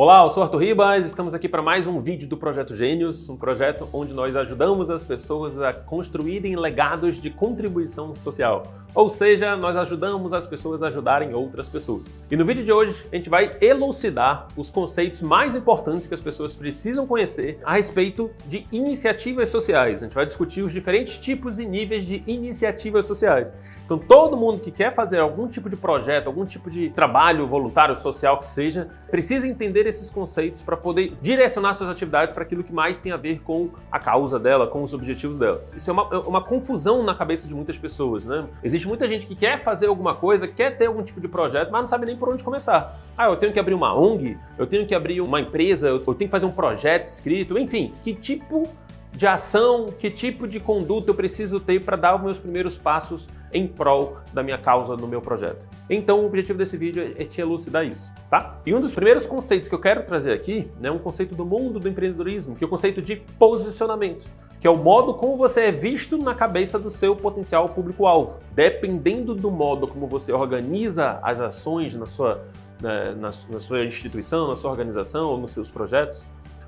Olá, eu sou Arthur Ribas, estamos aqui para mais um vídeo do Projeto Gênios, um projeto onde nós ajudamos as pessoas a construírem legados de contribuição social. Ou seja, nós ajudamos as pessoas a ajudarem outras pessoas. E no vídeo de hoje, a gente vai elucidar os conceitos mais importantes que as pessoas precisam conhecer a respeito de iniciativas sociais. A gente vai discutir os diferentes tipos e níveis de iniciativas sociais. Então, todo mundo que quer fazer algum tipo de projeto, algum tipo de trabalho voluntário, social que seja, precisa entender esses conceitos para poder direcionar suas atividades para aquilo que mais tem a ver com a causa dela, com os objetivos dela. Isso é uma confusão na cabeça de muitas pessoas, né? Existe muita gente que quer fazer alguma coisa, quer ter algum tipo de projeto, mas não sabe nem por onde começar. Eu tenho que abrir uma ONG, eu tenho que abrir uma empresa, eu tenho que fazer um projeto escrito, enfim, que tipo de ação, que tipo de conduta eu preciso ter para dar os meus primeiros passos em prol da minha causa, no meu projeto. Então, o objetivo desse vídeo é te elucidar isso, tá? E um dos primeiros conceitos que eu quero trazer aqui é um conceito do mundo do empreendedorismo, que é o conceito de posicionamento, que é o modo como você é visto na cabeça do seu potencial público-alvo. Dependendo do modo como você organiza as ações na sua instituição, na sua organização ou nos seus projetos,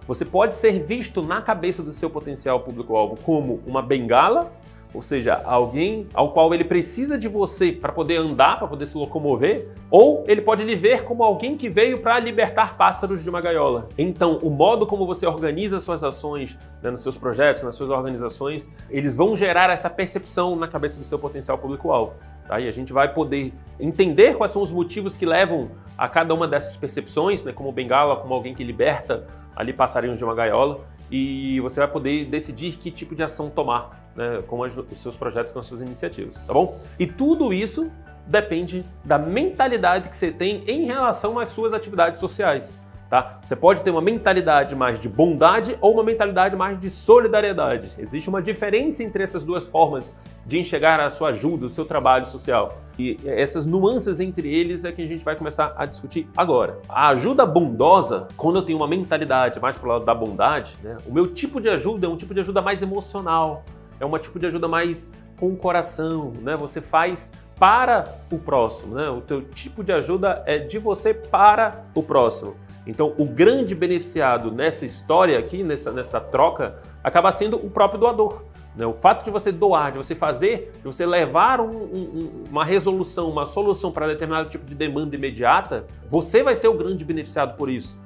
você pode ser visto na cabeça do seu potencial público-alvo como uma bengala, ou seja, alguém ao qual ele precisa de você para poder andar, para poder se locomover, ou ele pode lhe ver como alguém que veio para libertar pássaros de uma gaiola. Então, o modo como você organiza suas ações, nos seus projetos, nas suas organizações, eles vão gerar essa percepção na cabeça do seu potencial público-alvo. Tá? E a gente vai poder entender quais são os motivos que levam a cada uma dessas percepções, como bengala, como alguém que liberta ali passarinhos de uma gaiola, e você vai poder decidir que tipo de ação tomar, com os seus projetos, com as suas iniciativas, tá bom? E tudo isso depende da mentalidade que você tem em relação às suas atividades sociais. Tá? Você pode ter uma mentalidade mais de bondade ou uma mentalidade mais de solidariedade. Existe uma diferença entre essas duas formas de enxergar a sua ajuda, o seu trabalho social. E essas nuances entre eles é que a gente vai começar a discutir agora. A ajuda bondosa, quando eu tenho uma mentalidade mais para o lado da bondade, o meu tipo de ajuda é um tipo de ajuda mais emocional, é um tipo de ajuda mais com o coração, Você faz para o próximo, O teu tipo de ajuda é de você para o próximo. Então, o grande beneficiado nessa história aqui, nessa troca, acaba sendo o próprio doador. O fato de você doar, de você fazer, de você levar uma resolução, uma solução para determinado tipo de demanda imediata, você vai ser o grande beneficiado por isso.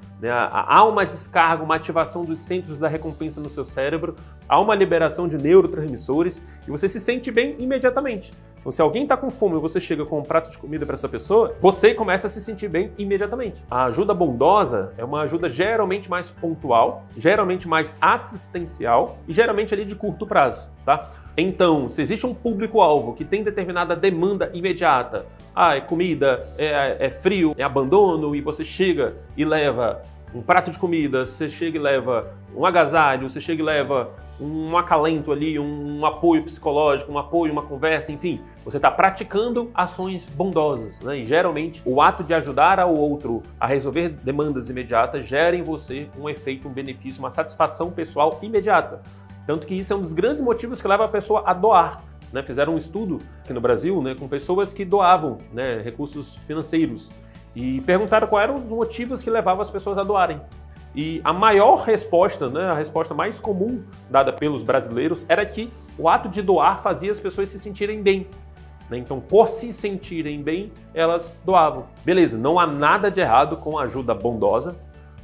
Há uma descarga, uma ativação dos centros da recompensa no seu cérebro, há uma liberação de neurotransmissores e você se sente bem imediatamente. Então, se alguém está com fome e você chega com um prato de comida para essa pessoa, você começa a se sentir bem imediatamente. A ajuda bondosa é uma ajuda geralmente mais pontual, geralmente mais assistencial e geralmente ali de curto prazo, tá? Então, se existe um público-alvo que tem determinada demanda imediata, é comida, é frio, é abandono, e você chega e leva um prato de comida, você chega e leva um agasalho, você chega e leva um acalento ali, um apoio psicológico, um apoio, uma conversa, enfim. Você está praticando ações bondosas, E geralmente o ato de ajudar ao outro a resolver demandas imediatas gera em você um efeito, um benefício, uma satisfação pessoal imediata. Tanto que isso é um dos grandes motivos que leva a pessoa a doar. Fizeram um estudo aqui no Brasil com pessoas que doavam recursos financeiros e perguntaram quais eram os motivos que levavam as pessoas a doarem. E a maior resposta, a resposta mais comum dada pelos brasileiros era que o ato de doar fazia as pessoas se sentirem bem. Então, por se sentirem bem, elas doavam. Beleza, não há nada de errado com a ajuda bondosa.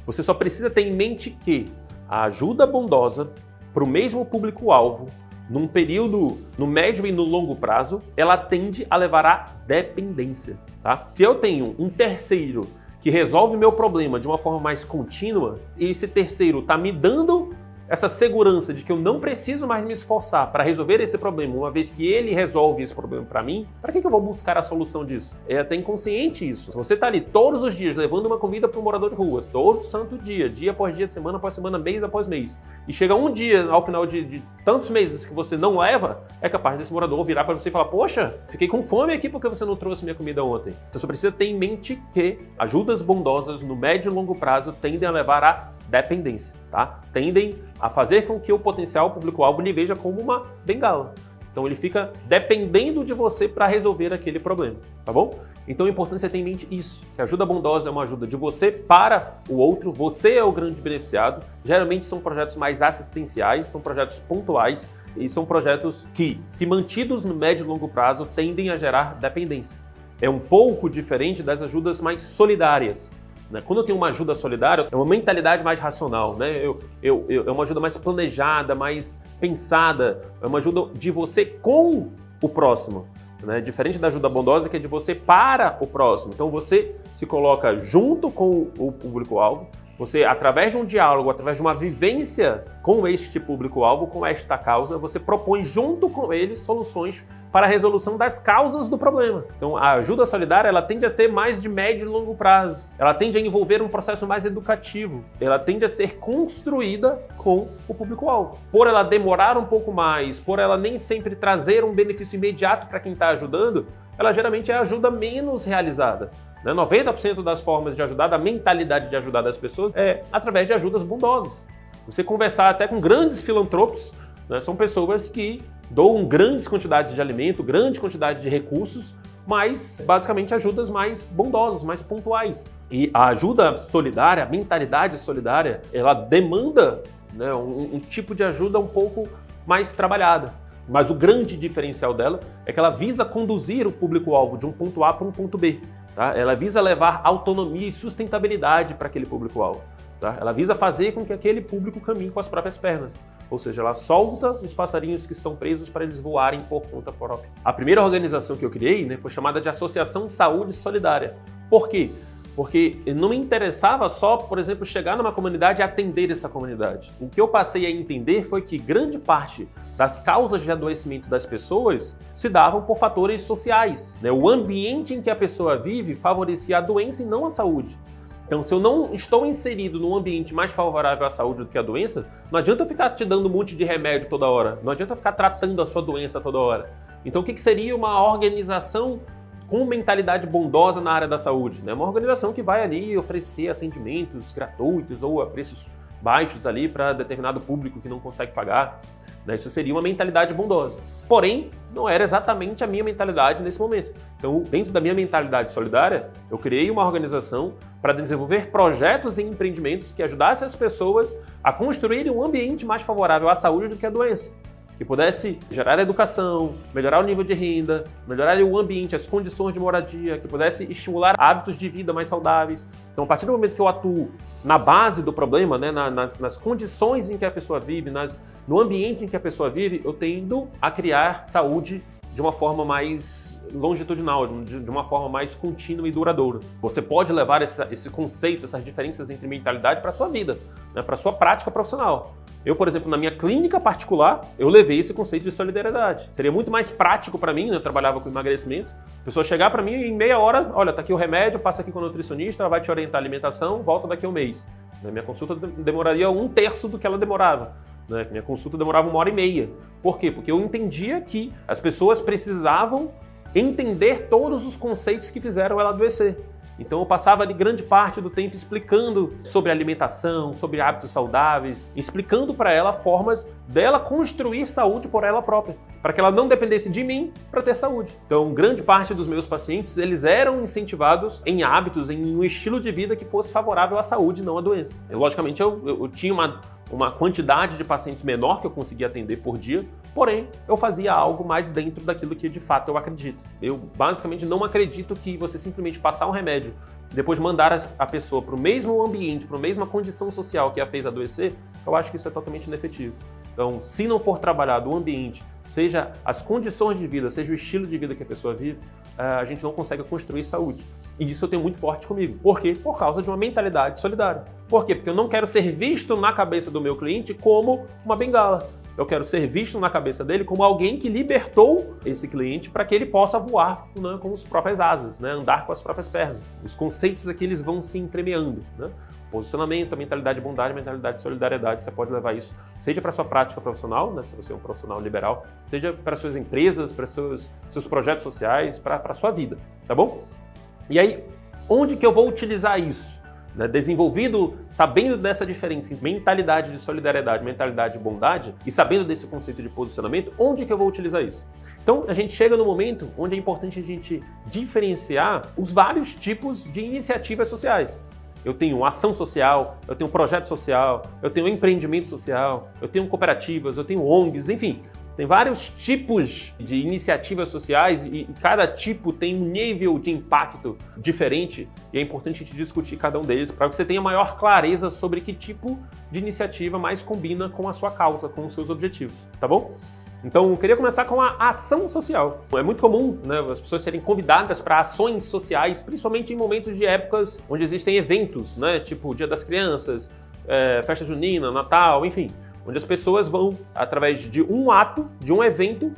Você só precisa ter em mente que a ajuda bondosa para o mesmo público-alvo, num período, no médio e no longo prazo, ela tende a levar à dependência, tá? Se eu tenho um terceiro que resolve meu problema de uma forma mais contínua, e esse terceiro está me dando essa segurança de que eu não preciso mais me esforçar para resolver esse problema, uma vez que ele resolve esse problema para mim, para que eu vou buscar a solução disso? É até inconsciente isso. Se você está ali todos os dias levando uma comida para um morador de rua, todo santo dia após dia, semana após semana, mês após mês, e chega um dia, ao final de tantos meses que você não leva, é capaz desse morador virar para você e falar: poxa, fiquei com fome aqui porque você não trouxe minha comida ontem. Você só precisa ter em mente que ajudas bondosas no médio e longo prazo tendem a levar à dependência, tá? Tendem a fazer com que o potencial público-alvo lhe veja como uma bengala. Então ele fica dependendo de você para resolver aquele problema, tá bom? Então é importante você ter em mente isso, que a ajuda bondosa é uma ajuda de você para o outro, você é o grande beneficiado. Geralmente são projetos mais assistenciais, são projetos pontuais e são projetos que, se mantidos no médio e longo prazo, tendem a gerar dependência. É um pouco diferente das ajudas mais solidárias. Quando eu tenho uma ajuda solidária, é uma mentalidade mais racional, né? É uma ajuda mais planejada, mais pensada, é uma ajuda de você com o próximo, né? Diferente da ajuda bondosa, que é de você para o próximo. Então você se coloca junto com o público-alvo, você, através de um diálogo, através de uma vivência com este público-alvo, com esta causa, você propõe junto com ele soluções para a resolução das causas do problema. Então, a ajuda solidária, ela tende a ser mais de médio e longo prazo. Ela tende a envolver um processo mais educativo. Ela tende a ser construída com o público-alvo. Por ela demorar um pouco mais, por ela nem sempre trazer um benefício imediato para quem está ajudando, ela geralmente é a ajuda menos realizada. 90% das formas de ajudar, da mentalidade de ajudar das pessoas, é através de ajudas bondosas. Você conversar até com grandes filantropos, né, são pessoas que doam grandes quantidades de alimento, grande quantidade de recursos, mas basicamente ajudas mais bondosas, mais pontuais. E a ajuda solidária, a mentalidade solidária, ela demanda, né, um tipo de ajuda um pouco mais trabalhada. Mas o grande diferencial dela é que ela visa conduzir o público-alvo de um ponto A para um ponto B. Tá? Ela visa levar autonomia e sustentabilidade para aquele público-alvo. Tá? Ela visa fazer com que aquele público caminhe com as próprias pernas. Ou seja, ela solta os passarinhos que estão presos para eles voarem por conta própria. A primeira organização que eu criei, né, foi chamada de Associação Saúde Solidária. Por quê? Porque não me interessava só, por exemplo, chegar numa comunidade e atender essa comunidade. O que eu passei a entender foi que grande parte das causas de adoecimento das pessoas se davam por fatores sociais, né? O ambiente em que a pessoa vive favorecia a doença e não a saúde. Então, se eu não estou inserido num ambiente mais favorável à saúde do que à doença, não adianta eu ficar te dando um monte de remédio toda hora, não adianta eu ficar tratando a sua doença toda hora. Então, o que seria uma organização com mentalidade bondosa na área da saúde? Né? Uma organização que vai ali oferecer atendimentos gratuitos ou a preços baixos ali para determinado público que não consegue pagar. Isso seria uma mentalidade bondosa. Porém, não era exatamente a minha mentalidade nesse momento. Então, dentro da minha mentalidade solidária, eu criei uma organização para desenvolver projetos e empreendimentos que ajudassem as pessoas a construírem um ambiente mais favorável à saúde do que à doença. Que pudesse gerar educação, melhorar o nível de renda, melhorar o ambiente, as condições de moradia, que pudesse estimular hábitos de vida mais saudáveis. Então, a partir do momento que eu atuo na base do problema, né, nas condições em que a pessoa vive, no ambiente em que a pessoa vive, eu tendo a criar saúde de uma forma mais longitudinal, de uma forma mais contínua e duradoura. Você pode levar esse conceito, essas diferenças entre mentalidade para a sua vida, né, para a sua prática profissional. Eu, por exemplo, na minha clínica particular, eu levei esse conceito de solidariedade. Seria muito mais prático para mim, né? Eu trabalhava com emagrecimento, a pessoa chegar para mim e em meia hora, olha, tá aqui o remédio, passa aqui com o nutricionista, ela vai te orientar a alimentação, volta daqui a um mês. Minha consulta demoraria 1/3 do que ela demorava. Minha consulta demorava 1h30. Por quê? Porque eu entendia que as pessoas precisavam entender todos os conceitos que fizeram ela adoecer. Então eu passava ali grande parte do tempo explicando sobre alimentação, sobre hábitos saudáveis, explicando para ela formas dela construir saúde por ela própria, para que ela não dependesse de mim para ter saúde. Então grande parte dos meus pacientes, eles eram incentivados em hábitos, em um estilo de vida que fosse favorável à saúde, não à doença. E, logicamente eu tinha uma quantidade de pacientes menor que eu conseguia atender por dia, porém, eu fazia algo mais dentro daquilo que de fato eu acredito. Eu basicamente não acredito que você simplesmente passar um remédio e depois mandar a pessoa para o mesmo ambiente, para a mesma condição social que a fez adoecer, eu acho que isso é totalmente inefetivo. Então, se não for trabalhado o ambiente, seja as condições de vida, seja o estilo de vida que a pessoa vive, a gente não consegue construir saúde. E isso eu tenho muito forte comigo. Por quê? Por causa de uma mentalidade solidária. Por quê? Porque eu não quero ser visto na cabeça do meu cliente como uma bengala. Eu quero ser visto na cabeça dele como alguém que libertou esse cliente para que ele possa voar, né, com as próprias asas, né, andar com as próprias pernas. Os conceitos aqui eles vão se entremeando. Né? Posicionamento, a mentalidade de bondade, a mentalidade de solidariedade, você pode levar isso, seja para a sua prática profissional, né, se você é um profissional liberal, seja para suas empresas, para seus projetos sociais, para a sua vida, tá bom? E aí, onde que eu vou utilizar isso? né, desenvolvido sabendo dessa diferença entre mentalidade de solidariedade, mentalidade de bondade e sabendo desse conceito de posicionamento, onde que eu vou utilizar isso? Então a gente chega no momento onde é importante a gente diferenciar os vários tipos de iniciativas sociais. Eu tenho ação social, eu tenho projeto social, eu tenho empreendimento social, eu tenho cooperativas, eu tenho ONGs, enfim. Tem vários tipos de iniciativas sociais e cada tipo tem um nível de impacto diferente e é importante a gente discutir cada um deles para que você tenha maior clareza sobre que tipo de iniciativa mais combina com a sua causa, com os seus objetivos, tá bom? Então, eu queria começar com a ação social. É muito comum, né, as pessoas serem convidadas para ações sociais, principalmente em momentos de épocas onde existem eventos, né, tipo Dia das Crianças, festa junina, Natal, enfim, onde as pessoas vão, através de um ato, de um evento,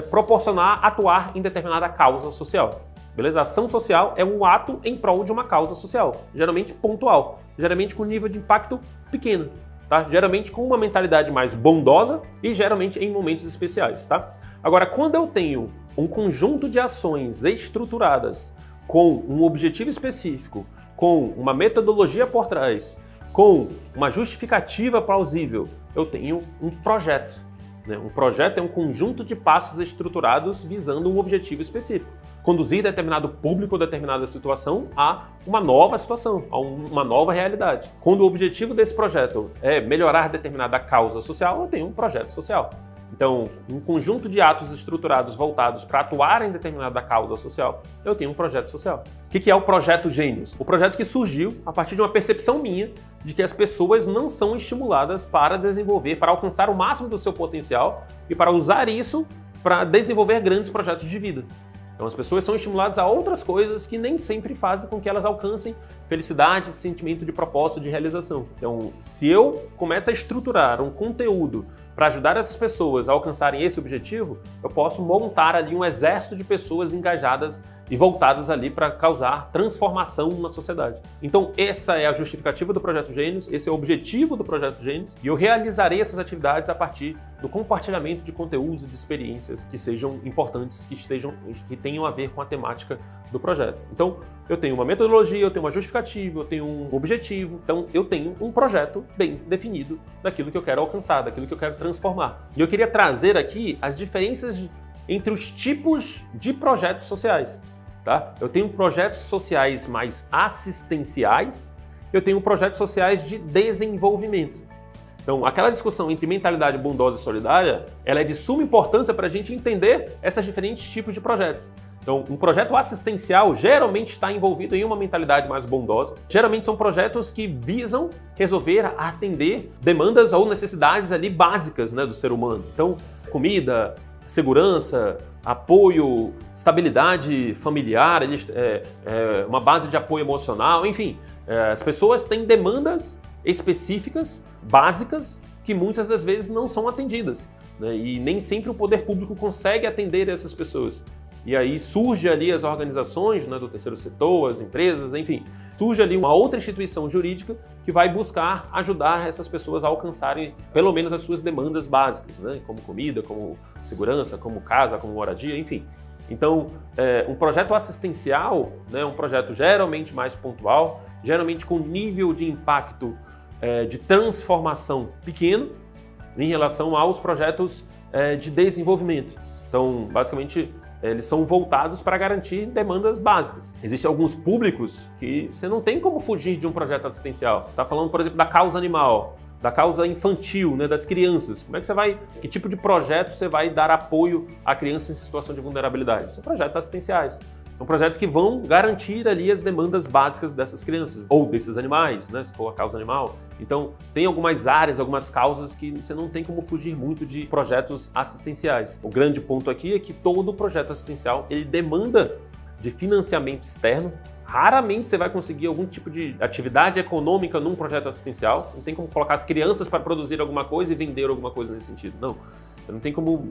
proporcionar atuar em determinada causa social. Beleza? A ação social é um ato em prol de uma causa social, geralmente pontual, geralmente com nível de impacto pequeno. Tá? Geralmente com uma mentalidade mais bondosa e geralmente em momentos especiais. Tá? Agora, quando eu tenho um conjunto de ações estruturadas com um objetivo específico, com uma metodologia por trás, com uma justificativa plausível, eu tenho um projeto. Né? Um projeto é um conjunto de passos estruturados visando um objetivo específico. Conduzir determinado público ou determinada situação a uma nova situação, a uma nova realidade. Quando o objetivo desse projeto é melhorar determinada causa social, eu tenho um projeto social. Então, um conjunto de atos estruturados voltados para atuar em determinada causa social, eu tenho um projeto social. O que é o Projeto Gênios? O projeto que surgiu a partir de uma percepção minha de que as pessoas não são estimuladas para desenvolver, para alcançar o máximo do seu potencial e para usar isso para desenvolver grandes projetos de vida. Então as pessoas são estimuladas a outras coisas que nem sempre fazem com que elas alcancem felicidade, sentimento de propósito, de realização. Então, se eu começo a estruturar um conteúdo para ajudar essas pessoas a alcançarem esse objetivo, eu posso montar ali um exército de pessoas engajadas e voltadas ali para causar transformação na sociedade. Então, essa é a justificativa do Projeto Gênios, esse é o objetivo do Projeto Gênios, e eu realizarei essas atividades a partir do compartilhamento de conteúdos e de experiências que sejam importantes, que tenham a ver com a temática do projeto. Então, eu tenho uma metodologia, eu tenho uma justificativa, eu tenho um objetivo, então eu tenho um projeto bem definido daquilo que eu quero alcançar, daquilo que eu quero transformar. E eu queria trazer aqui as diferenças entre os tipos de projetos sociais. Tá? Eu tenho projetos sociais mais assistenciais, eu tenho projetos sociais de desenvolvimento. Então, aquela discussão entre mentalidade bondosa e solidária, ela é de suma importância para a gente entender esses diferentes tipos de projetos. Então, um projeto assistencial geralmente está envolvido em uma mentalidade mais bondosa. Geralmente são projetos que visam resolver, atender demandas ou necessidades ali básicas, né, do ser humano. Então, comida, segurança, apoio, estabilidade familiar, uma base de apoio emocional, enfim. As pessoas têm demandas específicas, básicas, que muitas das vezes não são atendidas, né? E nem sempre o poder público consegue atender essas pessoas. E aí surge ali as organizações, né, do terceiro setor, as empresas, enfim, surge ali uma outra instituição jurídica que vai buscar ajudar essas pessoas a alcançarem pelo menos as suas demandas básicas, né, como comida, como segurança, como casa, como moradia, enfim. Então, um projeto assistencial, né, um projeto geralmente mais pontual, geralmente com nível de impacto de transformação pequeno em relação aos projetos de desenvolvimento. Então, basicamente, eles são voltados para garantir demandas básicas. Existem alguns públicos que você não tem como fugir de um projeto assistencial. Está falando, por exemplo, da causa animal, da causa infantil, né, das crianças. Como é que você vai, que tipo de projeto você vai dar apoio à criança em situação de vulnerabilidade? São projetos assistenciais. São projetos que vão garantir ali as demandas básicas dessas crianças, ou desses animais, né, se for a causa animal. Então, tem algumas áreas, algumas causas que você não tem como fugir muito de projetos assistenciais. O grande ponto aqui é que todo projeto assistencial, ele demanda de financiamento externo. Raramente você vai conseguir algum tipo de atividade econômica num projeto assistencial. Não tem como colocar as crianças para produzir alguma coisa e vender alguma coisa nesse sentido. Não. Você não tem como,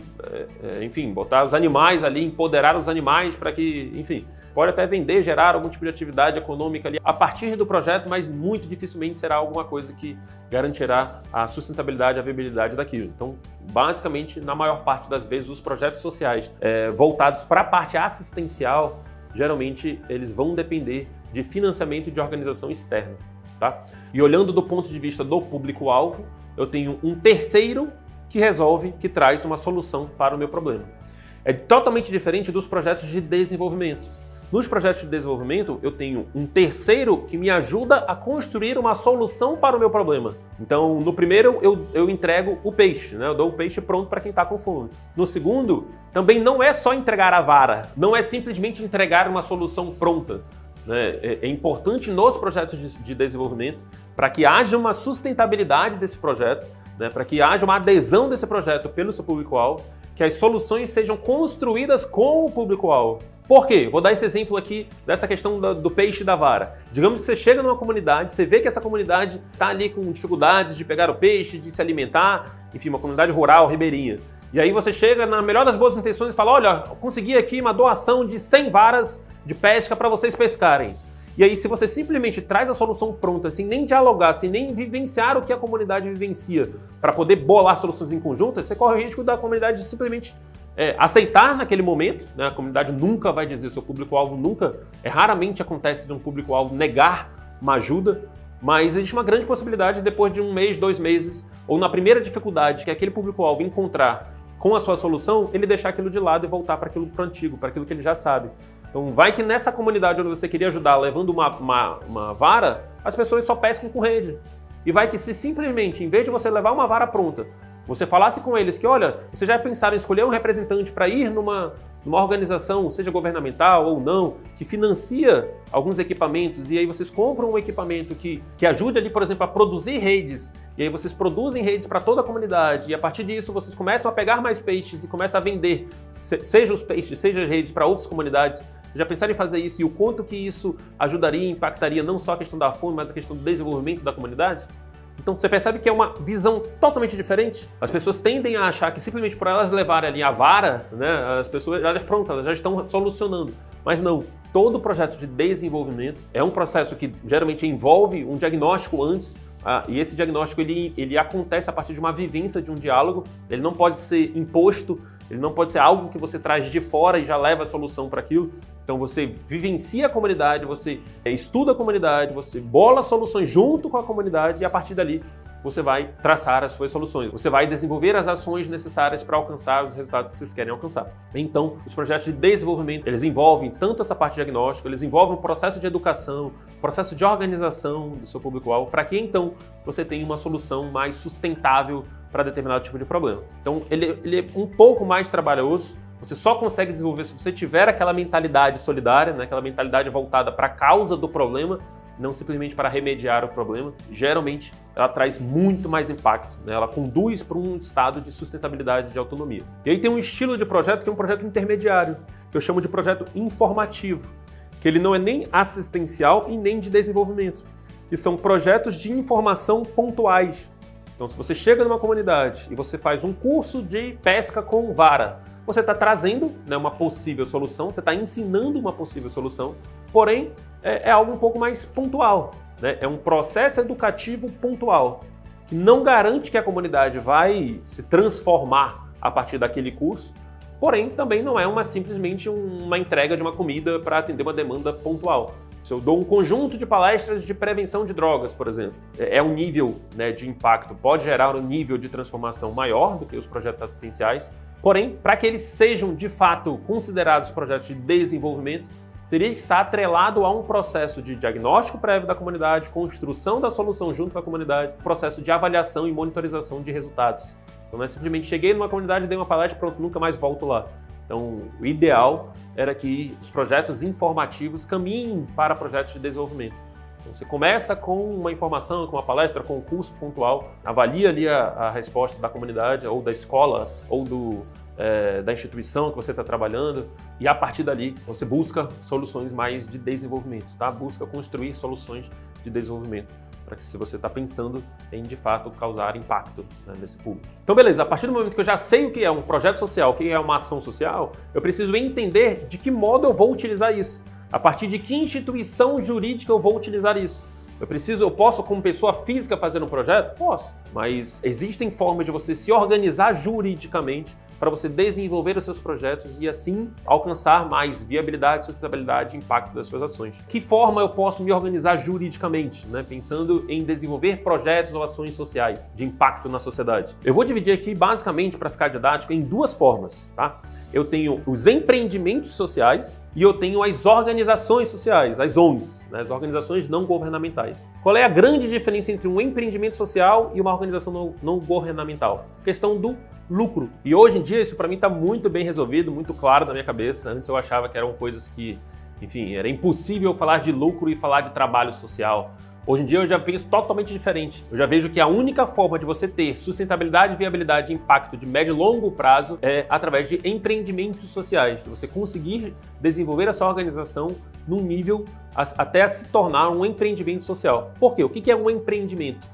enfim, botar os animais ali, empoderar os animais para que, enfim, pode até vender, gerar algum tipo de atividade econômica ali a partir do projeto, mas muito dificilmente será alguma coisa que garantirá a sustentabilidade, a viabilidade daquilo. Então, basicamente, na maior parte das vezes, os projetos sociais voltados para a parte assistencial, geralmente eles vão depender de financiamento de organização externa. tá? E olhando do ponto de vista do público-alvo, eu tenho um terceiro que resolve, que traz uma solução para o meu problema. É totalmente diferente dos projetos de desenvolvimento. Nos projetos de desenvolvimento, eu tenho um terceiro que me ajuda a construir uma solução para o meu problema. Então, no primeiro, eu entrego o peixe, né? Eu dou o peixe pronto para quem está com fome. No segundo, também não é só entregar a vara, não é simplesmente entregar uma solução pronta. Né? É importante nos projetos de desenvolvimento, para que haja uma sustentabilidade desse projeto, né? Para que haja uma adesão desse projeto pelo seu público-alvo, que as soluções sejam construídas com o público-alvo. Por quê? Vou dar esse exemplo aqui dessa questão do peixe e da vara. Digamos que você chega numa comunidade, você vê que essa comunidade está ali com dificuldades de pegar o peixe, de se alimentar, enfim, uma comunidade rural, ribeirinha. E aí você chega na melhor das boas intenções e fala, olha, consegui aqui uma doação de 100 varas de pesca para vocês pescarem. E aí, se você simplesmente traz a solução pronta, sem nem dialogar, sem nem vivenciar o que a comunidade vivencia, para poder bolar soluções em conjunto, você corre o risco da comunidade simplesmente aceitar naquele momento, né? A comunidade nunca vai dizer, o seu público-alvo nunca, raramente acontece de um público-alvo negar uma ajuda, mas existe uma grande possibilidade de depois de 1 mês, 2 meses, ou na primeira dificuldade que aquele público-alvo encontrar com a sua solução, ele deixar aquilo de lado e voltar para aquilo antigo, para aquilo que ele já sabe. Então vai que nessa comunidade onde você queria ajudar levando uma vara, as pessoas só pescam com rede. E vai que se simplesmente, em vez de você levar uma vara pronta, você falasse com eles que, olha, vocês já pensaram em escolher um representante para ir numa organização, seja governamental ou não, que financia alguns equipamentos, e aí vocês compram um equipamento que ajude ali, por exemplo, a produzir redes, e aí vocês produzem redes para toda a comunidade, e a partir disso vocês começam a pegar mais peixes e começam a vender, seja os peixes, seja as redes para outras comunidades. Vocês já pensaram em fazer isso e o quanto que isso ajudaria, impactaria não só a questão da fome, mas a questão do desenvolvimento da comunidade? Então você percebe que é uma visão totalmente diferente. As pessoas tendem a achar que simplesmente por elas levarem ali a vara, né, as pessoas, elas já estão solucionando. Mas não, todo projeto de desenvolvimento é um processo que geralmente envolve um diagnóstico antes, e esse diagnóstico ele acontece a partir de uma vivência, de um diálogo. Ele não pode ser imposto, ele não pode ser algo que você traz de fora e já leva a solução para aquilo. Então você vivencia a comunidade, você estuda a comunidade, você bola soluções junto com a comunidade e a partir dali você vai traçar as suas soluções. Você vai desenvolver as ações necessárias para alcançar os resultados que vocês querem alcançar. Então, os projetos de desenvolvimento, eles envolvem tanto essa parte de diagnóstico, eles envolvem o processo de educação, processo de organização do seu público-alvo, para que então você tenha uma solução mais sustentável para determinado tipo de problema. Então, ele é um pouco mais trabalhoso. Você só consegue desenvolver se você tiver aquela mentalidade solidária, né? Aquela mentalidade voltada para a causa do problema, não simplesmente para remediar o problema. Geralmente, ela traz muito mais impacto, né? Ela conduz para um estado de sustentabilidade, de autonomia. E aí tem um estilo de projeto que é um projeto intermediário, que eu chamo de projeto informativo, que ele não é nem assistencial e nem de desenvolvimento, que são projetos de informação pontuais. Então, se você chega numa comunidade e você faz um curso de pesca com vara, você está trazendo, né, uma possível solução, você está ensinando uma possível solução, porém é algo um pouco mais pontual, né? É um processo educativo pontual, que não garante que a comunidade vai se transformar a partir daquele curso, porém também não é simplesmente uma entrega de uma comida para atender uma demanda pontual. Se eu dou um conjunto de palestras de prevenção de drogas, por exemplo, é um nível, né, de impacto, pode gerar um nível de transformação maior do que os projetos assistenciais, porém, para que eles sejam de fato considerados projetos de desenvolvimento, teria que estar atrelado a um processo de diagnóstico prévio da comunidade, construção da solução junto com a comunidade, processo de avaliação e monitorização de resultados. Então não é simplesmente cheguei numa comunidade, dei uma palestra, pronto, nunca mais volto lá. Então o ideal era que os projetos informativos caminhem para projetos de desenvolvimento. Então, você começa com uma informação, com uma palestra, com um curso pontual, avalia ali a resposta da comunidade, ou da escola, ou da instituição que você está trabalhando, e a partir dali você busca soluções mais de desenvolvimento, tá? Busca construir soluções de desenvolvimento, para que se você está pensando em, de fato, causar impacto, né, nesse público. Então, beleza, a partir do momento que eu já sei o que é um projeto social, o que é uma ação social, eu preciso entender de que modo eu vou utilizar isso. A partir de que instituição jurídica eu vou utilizar isso? Eu posso, como pessoa física, fazer um projeto? Posso. Mas existem formas de você se organizar juridicamente para você desenvolver os seus projetos e assim alcançar mais viabilidade, sustentabilidade e impacto das suas ações. Que forma eu posso me organizar juridicamente, né? Pensando em desenvolver projetos ou ações sociais de impacto na sociedade? Eu vou dividir aqui basicamente, para ficar didático, em duas formas, tá? Eu tenho os empreendimentos sociais e eu tenho as organizações sociais, as ONGs, né, as organizações não governamentais. Qual é a grande diferença entre um empreendimento social e uma organização não governamental? A questão do lucro. E hoje em dia isso para mim está muito bem resolvido, muito claro na minha cabeça. Antes eu achava que eram coisas que, enfim, era impossível falar de lucro e falar de trabalho social. Hoje em dia eu já penso totalmente diferente. Eu já vejo que a única forma de você ter sustentabilidade, viabilidade e impacto de médio e longo prazo é através de empreendimentos sociais, de você conseguir desenvolver a sua organização num nível até se tornar um empreendimento social. Por quê? O que é um empreendimento?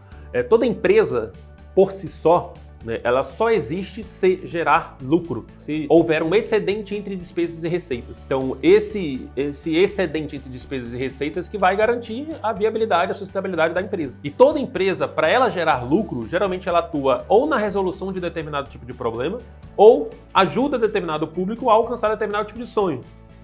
Toda empresa, por si só, né, ela só existe se gerar lucro, se houver um excedente entre despesas e receitas. Então, esse excedente entre despesas e receitas que vai garantir a viabilidade, a sustentabilidade da empresa. E toda empresa, para ela gerar lucro, geralmente ela atua ou na resolução de determinado tipo de problema, ou ajuda determinado público a alcançar determinado tipo de sonho.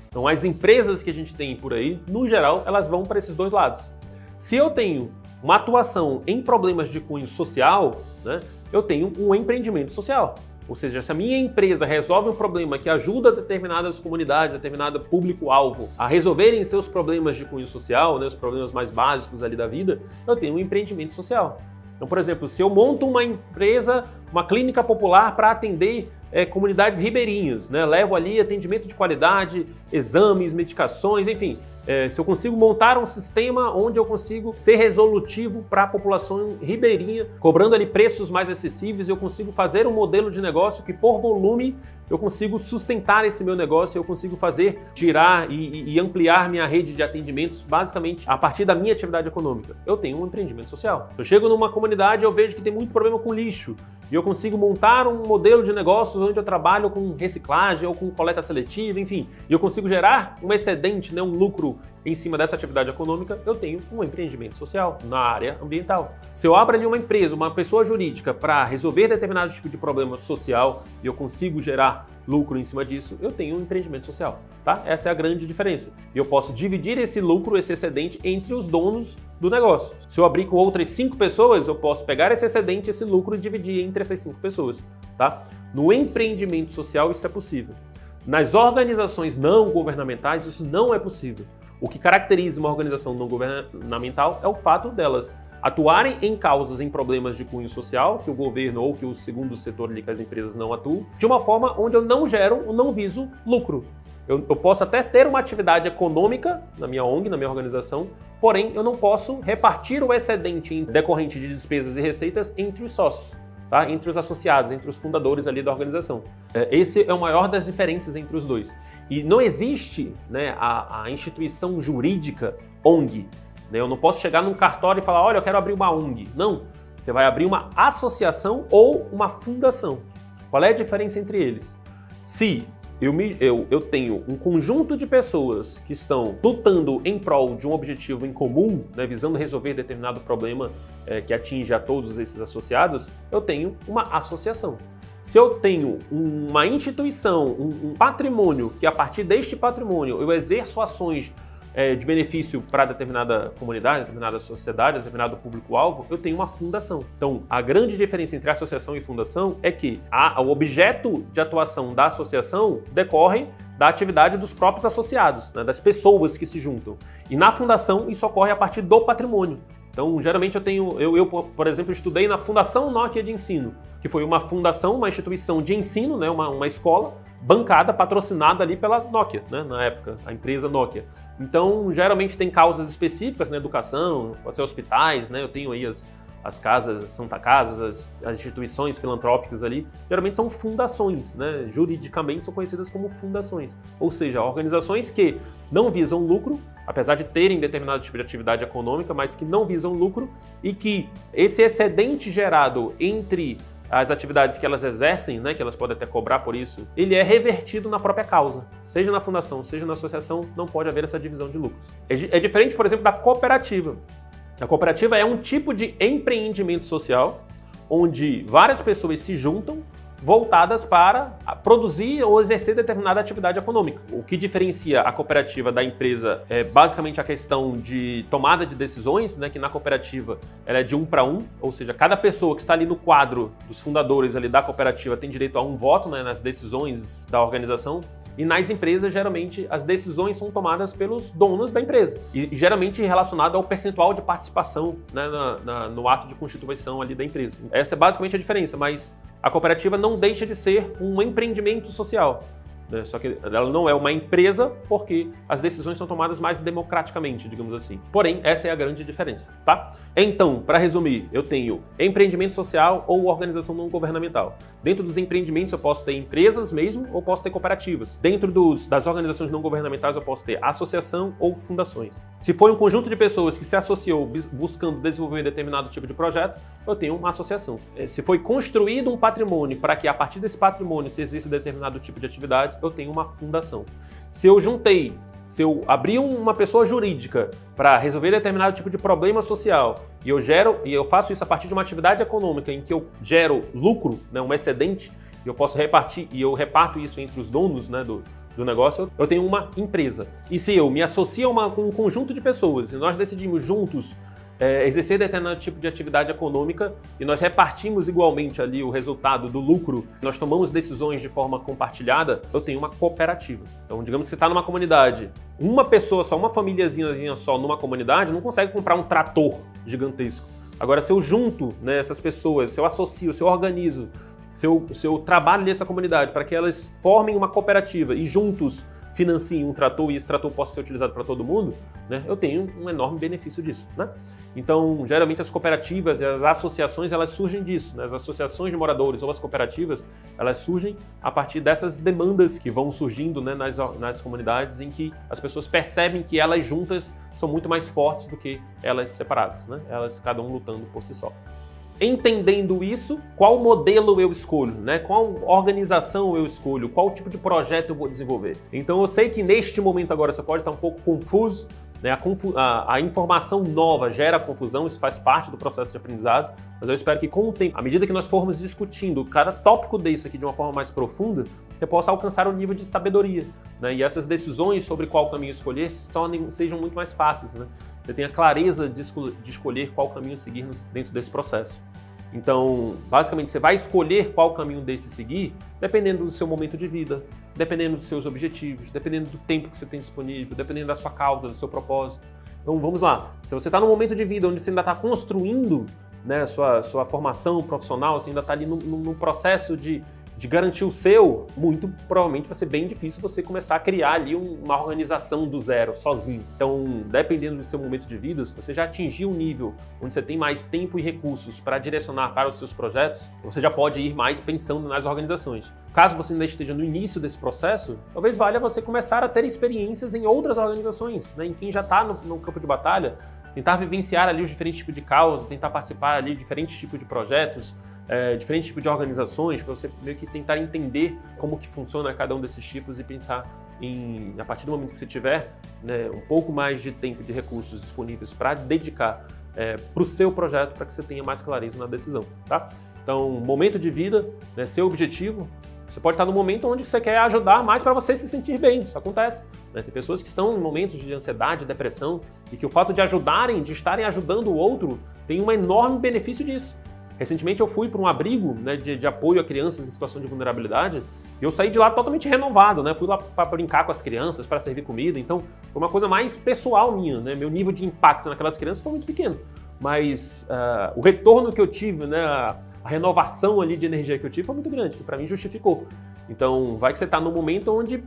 Então, as empresas que a gente tem por aí, no geral, elas vão para esses dois lados. Se eu tenho uma atuação em problemas de cunho social, né, eu tenho um empreendimento social. Ou seja, se a minha empresa resolve um problema que ajuda determinadas comunidades, determinado público-alvo a resolverem seus problemas de cunho social, né, os problemas mais básicos ali da vida, eu tenho um empreendimento social. Então, por exemplo, se eu monto uma empresa, uma clínica popular para atender comunidades ribeirinhas, né, levo ali atendimento de qualidade, exames, medicações, enfim, se eu consigo montar um sistema onde eu consigo ser resolutivo para a população ribeirinha, cobrando ali preços mais acessíveis, eu consigo fazer um modelo de negócio que por volume eu consigo sustentar esse meu negócio, eu consigo girar e ampliar minha rede de atendimentos basicamente a partir da minha atividade econômica. Eu tenho um empreendimento social. Se eu chego numa comunidade e eu vejo que tem muito problema com lixo e eu consigo montar um modelo de negócio onde eu trabalho com reciclagem ou com coleta seletiva, enfim, e eu consigo gerar um excedente, né, um lucro em cima dessa atividade econômica, eu tenho um empreendimento social na área ambiental. Se eu abro ali uma empresa, uma pessoa jurídica para resolver determinado tipo de problema social e eu consigo gerar lucro em cima disso, eu tenho um empreendimento social, tá? Essa é a grande diferença. E eu posso dividir esse lucro, esse excedente, entre os donos do negócio. Se eu abrir com outras 5 pessoas, eu posso pegar esse excedente, esse lucro e dividir entre essas 5 pessoas, tá? No empreendimento social isso é possível. Nas organizações não governamentais isso não é possível. O que caracteriza uma organização não governamental é o fato delas atuarem em causas, em problemas de cunho social, que o governo ou que o segundo setor ali, que as empresas não atuam, de uma forma onde eu não gero, não viso lucro. Eu posso até ter uma atividade econômica na minha ONG, na minha organização, porém eu não posso repartir o excedente decorrente de despesas e receitas entre os sócios, tá? Entre os associados, entre os fundadores ali da organização. Esse é o maior das diferenças entre os dois. E não existe, né, a instituição jurídica ONG. Né? Eu não posso chegar num cartório e falar, olha, eu quero abrir uma ONG. Não, você vai abrir uma associação ou uma fundação. Qual é a diferença entre eles? Se eu tenho um conjunto de pessoas que estão lutando em prol de um objetivo em comum, né, visando resolver determinado problema que atinge a todos esses associados, eu tenho uma associação. Se eu tenho uma instituição, um patrimônio, que a partir deste patrimônio eu exerço ações de benefício para determinada comunidade, determinada sociedade, determinado público-alvo, eu tenho uma fundação. Então, a grande diferença entre associação e fundação é que o objeto de atuação da associação decorre da atividade dos próprios associados, né, das pessoas que se juntam. E na fundação, isso ocorre a partir do patrimônio. Então, geralmente eu, por exemplo, estudei na Fundação Nokia de Ensino, que foi uma fundação, uma instituição de ensino, né, uma escola bancada, patrocinada ali pela Nokia, né, na época, a empresa Nokia. Então, geralmente tem causas específicas na educação, pode ser hospitais, né, eu tenho aí as casas, as Santa Casas, as instituições filantrópicas ali, geralmente são fundações, né, juridicamente são conhecidas como fundações, ou seja, organizações que não visam lucro, apesar de terem determinado tipo de atividade econômica, mas que não visam lucro e que esse excedente gerado entre as atividades que elas exercem, né, que elas podem até cobrar por isso, ele é revertido na própria causa. Seja na fundação, seja na associação, não pode haver essa divisão de lucros. É diferente, por exemplo, da cooperativa. A cooperativa é um tipo de empreendimento social onde várias pessoas se juntam, voltadas para produzir ou exercer determinada atividade econômica. O que diferencia a cooperativa da empresa é basicamente a questão de tomada de decisões, né, que na cooperativa ela é de 1 para 1, ou seja, cada pessoa que está ali no quadro dos fundadores ali da cooperativa tem direito a um voto, né, nas decisões da organização. E nas empresas, geralmente, as decisões são tomadas pelos donos da empresa. E geralmente relacionado ao percentual de participação, né, no ato de constituição ali da empresa. Essa é basicamente a diferença, mas a cooperativa não deixa de ser um empreendimento social. Só que ela não é uma empresa porque as decisões são tomadas mais democraticamente, digamos assim. Porém, essa é a grande diferença, tá? Então, para resumir, eu tenho empreendimento social ou organização não governamental. Dentro dos empreendimentos eu posso ter empresas mesmo ou posso ter cooperativas. Dentro das organizações não governamentais eu posso ter associação ou fundações. Se for um conjunto de pessoas que se associou buscando desenvolver determinado tipo de projeto, eu tenho uma associação. Se foi construído um patrimônio para que a partir desse patrimônio se exerça determinado tipo de atividade, eu tenho uma fundação. Se eu abri uma pessoa jurídica para resolver determinado tipo de problema social e eu faço isso a partir de uma atividade econômica em que eu gero lucro, né, um excedente, e eu posso repartir e eu reparto isso entre os donos, né, do negócio, eu tenho uma empresa. E se eu me associo com um conjunto de pessoas e nós decidimos juntos exercer determinado tipo de atividade econômica e nós repartimos igualmente ali o resultado do lucro, nós tomamos decisões de forma compartilhada, eu tenho uma cooperativa. Então, digamos que você está numa comunidade, uma pessoa só, uma famíliazinha só numa comunidade não consegue comprar um trator gigantesco. Agora, se eu junto, né, essas pessoas, se eu associo, se eu organizo, se eu trabalho nessa comunidade para que elas formem uma cooperativa e juntos financiem um trator e esse trator possa ser utilizado para todo mundo, né, eu tenho um enorme benefício disso, né? Então, geralmente as cooperativas e as associações, elas surgem disso, né? As associações de moradores ou as cooperativas, elas surgem a partir dessas demandas que vão surgindo, né, nas comunidades em que as pessoas percebem que elas juntas são muito mais fortes do que elas separadas, né? Elas cada um lutando por si só. Entendendo isso, qual modelo eu escolho, né? Qual organização eu escolho, qual tipo de projeto eu vou desenvolver. Então eu sei que neste momento agora você pode estar um pouco confuso, né? A informação nova gera confusão, isso faz parte do processo de aprendizado, mas eu espero que com o tempo, à medida que nós formos discutindo cada tópico desse aqui de uma forma mais profunda, você possa alcançar um nível de sabedoria, né? E essas decisões sobre qual caminho escolher sejam muito mais fáceis, né? Você tenha clareza de escolher qual caminho seguir dentro desse processo. Então, basicamente, você vai escolher qual caminho desse seguir dependendo do seu momento de vida, dependendo dos seus objetivos, dependendo do tempo que você tem disponível, dependendo da sua causa, do seu propósito. Então, vamos lá. Se você está num momento de vida onde você ainda está construindo, né, sua formação profissional, você ainda está ali no processo de garantir o seu, muito provavelmente vai ser bem difícil você começar a criar ali uma organização do zero, sozinho. Então, dependendo do seu momento de vida, se você já atingiu um nível onde você tem mais tempo e recursos para direcionar para os seus projetos, você já pode ir mais pensando nas organizações. Caso você ainda esteja no início desse processo, talvez valha você começar a ter experiências em outras organizações, né, em quem já está no campo de batalha, tentar vivenciar ali os diferentes tipos de causas, tentar participar ali de diferentes tipos de projetos, diferentes tipos de organizações, para você meio que tentar entender como que funciona cada um desses tipos e pensar a partir do momento que você tiver, né, um pouco mais de tempo e de recursos disponíveis para dedicar para o seu projeto, para que você tenha mais clareza na decisão, tá? Então, momento de vida, né, seu objetivo, você pode estar no momento onde você quer ajudar mais para você se sentir bem, isso acontece, né? Tem pessoas que estão em momentos de ansiedade, depressão, e que o fato de estarem ajudando o outro, tem um enorme benefício disso. Recentemente eu fui para um abrigo, né, de apoio a crianças em situação de vulnerabilidade e eu saí de lá totalmente renovado, né? Fui lá para brincar com as crianças, para servir comida, então foi uma coisa mais pessoal minha, né? Meu nível de impacto naquelas crianças foi muito pequeno, mas o retorno que eu tive, né, a renovação ali de energia que eu tive foi muito grande, que para mim justificou. Então vai que você está num momento onde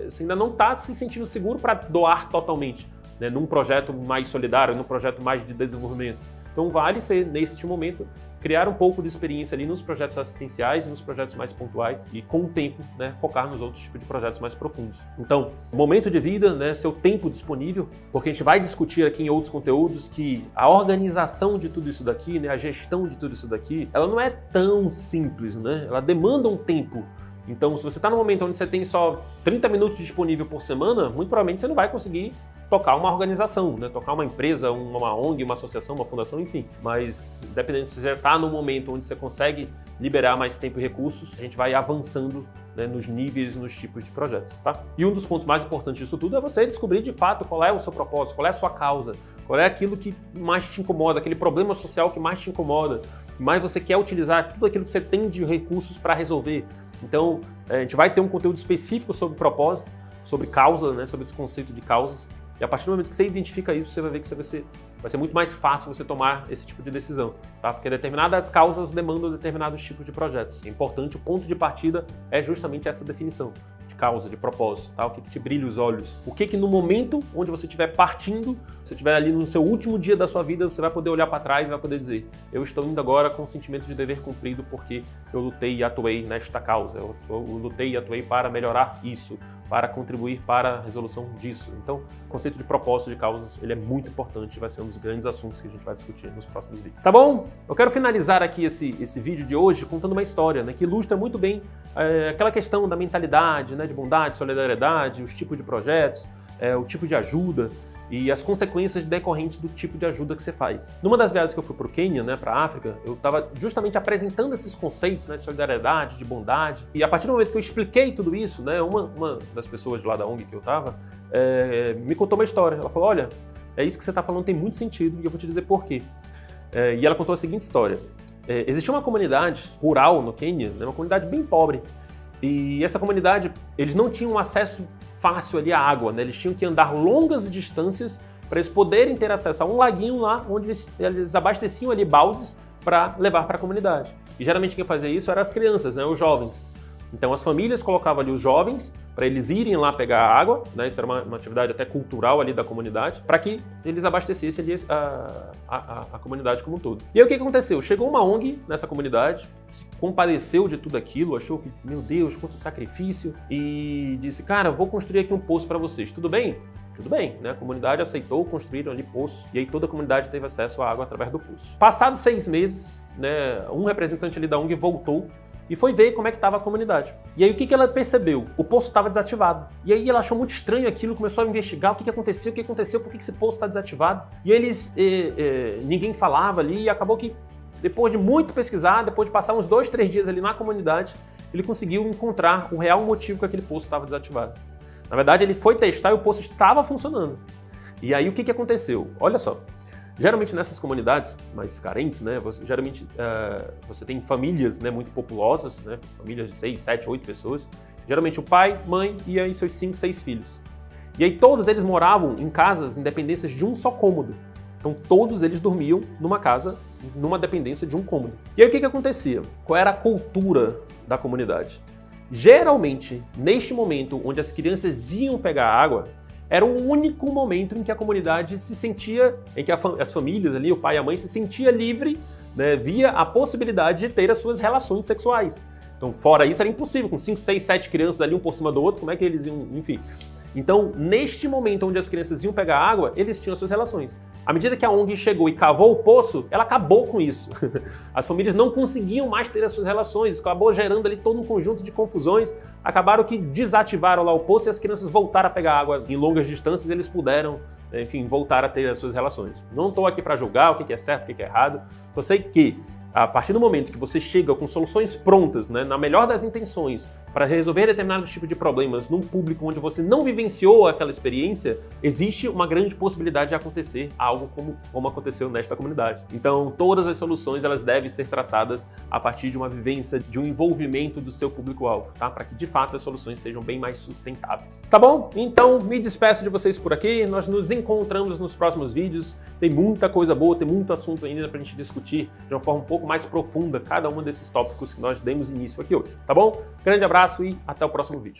você ainda não está se sentindo seguro para doar totalmente, né, num projeto mais solidário, num projeto mais de desenvolvimento. Então vale ser, neste momento, criar um pouco de experiência ali nos projetos assistenciais, nos projetos mais pontuais e, com o tempo, né, focar nos outros tipos de projetos mais profundos. Então, momento de vida, né, seu tempo disponível, porque a gente vai discutir aqui em outros conteúdos que a organização de tudo isso daqui, né, a gestão de tudo isso daqui, ela não é tão simples, né? Ela demanda um tempo Então, se você está num momento onde você tem só 30 minutos disponível por semana, muito provavelmente você não vai conseguir tocar uma organização, né? Tocar uma empresa, uma ONG, uma associação, uma fundação, enfim. Mas, dependendo se você já está num momento onde você consegue liberar mais tempo e recursos, a gente vai avançando, né, nos níveis e nos tipos de projetos, tá? E um dos pontos mais importantes disso tudo é você descobrir de fato qual é o seu propósito, qual é a sua causa, qual é aquilo que mais te incomoda, aquele problema social que mais te incomoda, que mais você quer utilizar, tudo aquilo que você tem de recursos para resolver. Então, a gente vai ter um conteúdo específico sobre propósito, sobre causa, né, sobre esse conceito de causas. E a partir do momento que você identifica isso, você vai ver que vai ser muito mais fácil você tomar esse tipo de decisão, tá? Porque determinadas causas demandam determinados tipos de projetos. É importante, o ponto de partida é justamente essa definição de causa, de propósito, tá? O que te brilha os olhos. O que no momento onde você estiver partindo, você estiver ali no seu último dia da sua vida, você vai poder olhar para trás e vai poder dizer: eu estou indo agora com o sentimento de dever cumprido porque eu lutei e atuei nesta causa, eu lutei e atuei para melhorar isso, para contribuir para a resolução disso. Então, o conceito de propósito de causas, ele é muito importante, vai ser um dos grandes assuntos que a gente vai discutir nos próximos vídeos. Tá bom? Eu quero finalizar aqui esse vídeo de hoje contando uma história, né, que ilustra muito bem aquela questão da mentalidade, né, de bondade, solidariedade, os tipos de projetos, o tipo de ajuda e as consequências decorrentes do tipo de ajuda que você faz. Numa das viagens que eu fui para o Quênia, né, para a África, eu estava justamente apresentando esses conceitos, né, de solidariedade, de bondade, e a partir do momento que eu expliquei tudo isso, né, uma das pessoas de lá da ONG que eu estava me contou uma história. Ela falou: olha, isso que você está falando tem muito sentido e eu vou te dizer por quê. E ela contou a seguinte história. Existia uma comunidade rural no Quênia, né, uma comunidade bem pobre, e essa comunidade, eles não tinham acesso fácil ali à água, né? Eles tinham que andar longas distâncias para eles poderem ter acesso a um laguinho lá, onde eles abasteciam ali baldes para levar para a comunidade. E geralmente quem fazia isso eram as crianças, né? Os jovens. Então as famílias colocavam ali os jovens para eles irem lá pegar água, né? Isso era uma atividade até cultural ali da comunidade, para que eles abastecessem ali a comunidade como um todo. E aí o que aconteceu? Chegou uma ONG nessa comunidade, se compadeceu de tudo aquilo, achou que, meu Deus, quanto sacrifício, e disse: cara, vou construir aqui um poço para vocês, tudo bem? Tudo bem, né? A comunidade aceitou, construíram ali poço, e aí toda a comunidade teve acesso à água através do poço. Passados 6 meses, né, um representante ali da ONG voltou e foi ver como é que estava a comunidade. E aí o que ela percebeu? O poço estava desativado. E aí ela achou muito estranho aquilo, começou a investigar o que aconteceu, por que esse poço está desativado. E eles, ninguém falava ali, e acabou que depois de muito pesquisar, depois de passar uns 2, 3 dias ali na comunidade, ele conseguiu encontrar o real motivo que aquele poço estava desativado. Na verdade, ele foi testar e o poço estava funcionando. E aí o que aconteceu? Olha só. Geralmente nessas comunidades mais carentes, né, você tem famílias, né, muito populosas, né, famílias de 6, 7, 8 pessoas. Geralmente o pai, mãe e aí seus 5, 6 filhos. E aí todos eles moravam em casas em dependências de um só cômodo. Então todos eles dormiam numa casa, numa dependência de um cômodo. E aí o que acontecia? Qual era a cultura da comunidade? Geralmente, neste momento onde as crianças iam pegar água, era o único momento em que a comunidade se sentia, em que as famílias ali, o pai e a mãe, se sentia livre, né, via a possibilidade de ter as suas relações sexuais. Então, fora isso, era impossível, com 5, 6, 7 crianças ali, um por cima do outro, como é que eles iam, enfim. Então, neste momento onde as crianças iam pegar água, eles tinham as suas relações. À medida que a ONG chegou e cavou o poço, ela acabou com isso. As famílias não conseguiam mais ter as suas relações, acabou gerando ali todo um conjunto de confusões, acabaram que desativaram lá o poço e as crianças voltaram a pegar água em longas distâncias, eles puderam, enfim, voltar a ter as suas relações. Não estou aqui para julgar o que é certo, o que é errado, eu sei que a partir do momento que você chega com soluções prontas, né, na melhor das intenções, para resolver determinados tipos de problemas num público onde você não vivenciou aquela experiência, existe uma grande possibilidade de acontecer algo como aconteceu nesta comunidade. Então, todas as soluções elas devem ser traçadas a partir de uma vivência, de um envolvimento do seu público-alvo, tá? Para que, de fato, as soluções sejam bem mais sustentáveis. Tá bom? Então, me despeço de vocês por aqui. Nós nos encontramos nos próximos vídeos. Tem muita coisa boa, tem muito assunto ainda para a gente discutir de uma forma um pouco mais profunda cada um desses tópicos que nós demos início aqui hoje, tá bom? Grande abraço e até o próximo vídeo.